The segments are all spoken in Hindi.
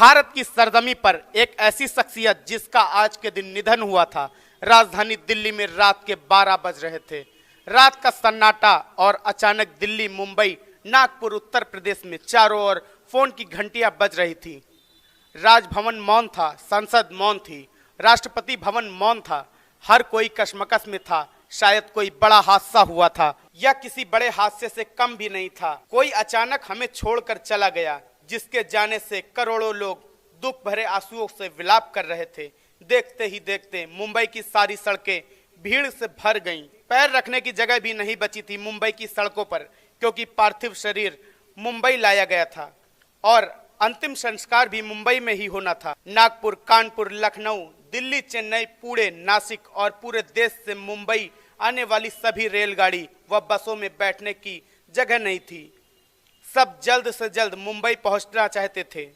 भारत की सरजमी पर एक ऐसी शख्सियत जिसका आज के दिन निधन हुआ था। राजधानी दिल्ली में रात के 12 बज रहे थे। रात का सन्नाटा और अचानक दिल्ली, मुंबई, नागपुर, उत्तर प्रदेश में चारों ओर फोन की घंटियां बज रही थी। राजभवन मौन था, संसद मौन थी, राष्ट्रपति भवन मौन था। हर कोई कशमकश में था। शायद कोई बड़ा हादसा हुआ था या किसी बड़े हादसे से कम भी नहीं था। कोई अचानक हमें छोड़कर चला गया, जिसके जाने से करोड़ों लोग दुख भरे आंसुओं से विलाप कर रहे थे। देखते ही देखते मुंबई की सारी सड़कें भीड़ से भर गईं। पैर रखने की जगह भी नहीं बची थी मुंबई की सड़कों पर, क्योंकि पार्थिव शरीर मुंबई लाया गया था और अंतिम संस्कार भी मुंबई में ही होना था। नागपुर, कानपुर, लखनऊ, दिल्ली, चेन्नई, पुणे, नासिक और पूरे देश से मुंबई आने वाली सभी रेलगाड़ी व बसों में बैठने की जगह नहीं थी। सब जल्द से जल्द मुंबई पहुंचना चाहते थे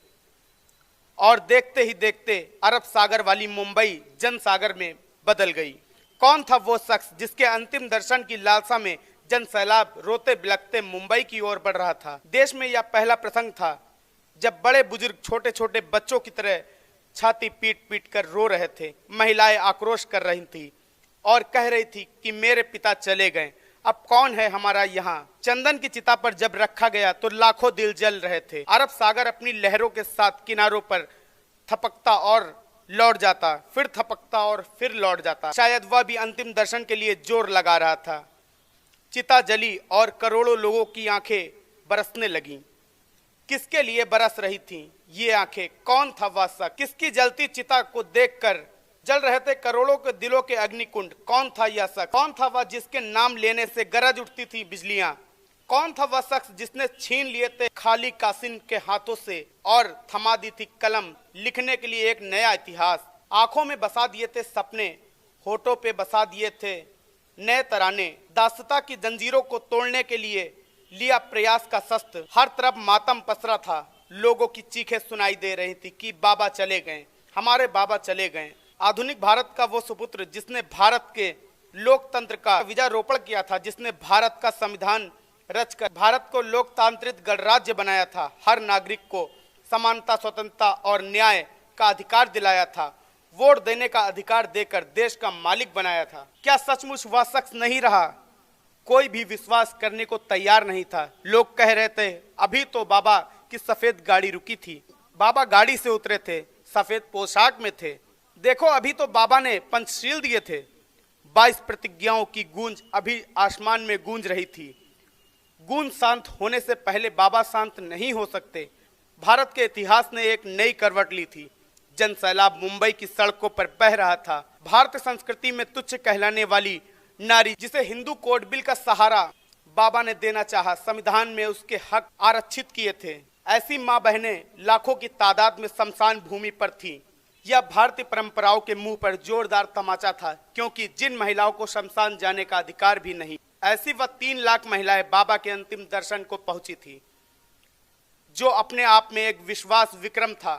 और देखते ही देखते अरब सागर वाली मुंबई जनसागर में बदल गई। कौन था वो शख्स जिसके अंतिम दर्शन की लालसा में जनसैलाब रोते बिलखते मुंबई की ओर बढ़ रहा था। देश में यह पहला प्रसंग था जब बड़े बुजुर्ग छोटे छोटे बच्चों की तरह छाती पीट पीट कर रो रहे थे। महिलाएं आक्रोश कर रही थी और कह रही थी कि मेरे पिता चले गए, अब कौन है हमारा यहाँ। चंदन की चिता पर जब रखा गया तो लाखों दिल जल रहे थे। अरब सागर अपनी लहरों के साथ किनारों पर थपकता और लौट जाता, फिर थपकता और फिर लौट जाता। शायद वह भी अंतिम दर्शन के लिए जोर लगा रहा था। चिता जली और करोड़ों लोगों की आंखें बरसने लगीं। किसके लिए बरस रही थीं ये आंखें? कौन था वह शख्स? किसकी जलती चिता को देखकर जल रहे थे करोड़ों के दिलों के अग्निकुंड? कौन था यह शख्स? कौन था वह जिसके नाम लेने से गरज उठती थी बिजलियां? कौन था वह शख्स जिसने छीन लिए थे खाली कासिन के हाथों से और थमा दी थी कलम लिखने के लिए एक नया इतिहास? आंखों में बसा दिए थे सपने, होठों पे बसा दिए थे नए तराने। दासता की जंजीरों को तोड़ने के लिए लिया प्रयास का शस्त्र। हर तरफ मातम पसरा था। लोगों की चीखें सुनाई दे रही थी कि बाबा चले गए, हमारे बाबा चले गए। आधुनिक भारत का वो सुपुत्र जिसने भारत के लोकतंत्र का बीजारोपण किया था, जिसने भारत का संविधान रचकर भारत को लोकतांत्रिक गणराज्य बनाया था, हर नागरिक को समानता, स्वतंत्रता और न्याय का अधिकार दिलाया था, वोट देने का अधिकार देकर देश का मालिक बनाया था। क्या सचमुच वह शख्स नहीं रहा? कोई भी विश्वास करने को तैयार नहीं था। लोग कह रहे थे अभी तो बाबा की सफेद गाड़ी रुकी थी। बाबा गाड़ी से उतरे थे, सफेद पोशाक में थे। देखो अभी तो बाबा ने पंचशील दिए थे। 22 प्रतिज्ञाओं की गूंज अभी आसमान में गूंज रही थी। गूंज शांत होने से पहले बाबा शांत नहीं हो सकते। भारत के इतिहास ने एक नई करवट ली थी। जनसैलाब मुंबई की सड़कों पर बह रहा था। भारतीय संस्कृति में तुच्छ कहलाने वाली नारी, जिसे हिंदू कोड बिल का सहारा बाबा ने देना चाहा, संविधान में उसके हक आरक्षित किए थे। ऐसी माँ बहनें लाखों की तादाद में शमशान भूमि पर थीं। यह भारतीय परंपराओं के मुंह पर जोरदार तमाचा था, क्योंकि जिन महिलाओं को शमशान जाने का अधिकार भी नहीं, ऐसी वह 3 लाख महिलाएं बाबा के अंतिम दर्शन को पहुंची थी, जो अपने आप में एक विश्वास विक्रम था।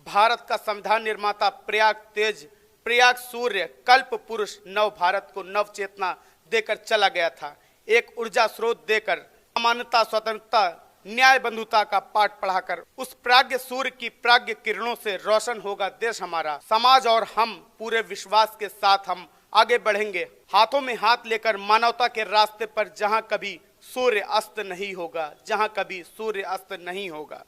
भारत का संविधान निर्माता, प्रयाग तेज, प्रयाग सूर्य, कल्प पुरुष नव भारत को नव चेतना देकर चला गया था। एक ऊर्जा स्रोत देकर, समानता, स्वतंत्रता, न्याय, बंधुता का पाठ पढ़ाकर उस प्राज्ञ सूर्य की प्राज्ञ किरणों से रोशन होगा देश हमारा। समाज और हम पूरे विश्वास के साथ हम आगे बढ़ेंगे, हाथों में हाथ लेकर मानवता के रास्ते पर, जहां कभी सूर्य अस्त नहीं होगा, जहां कभी सूर्य अस्त नहीं होगा।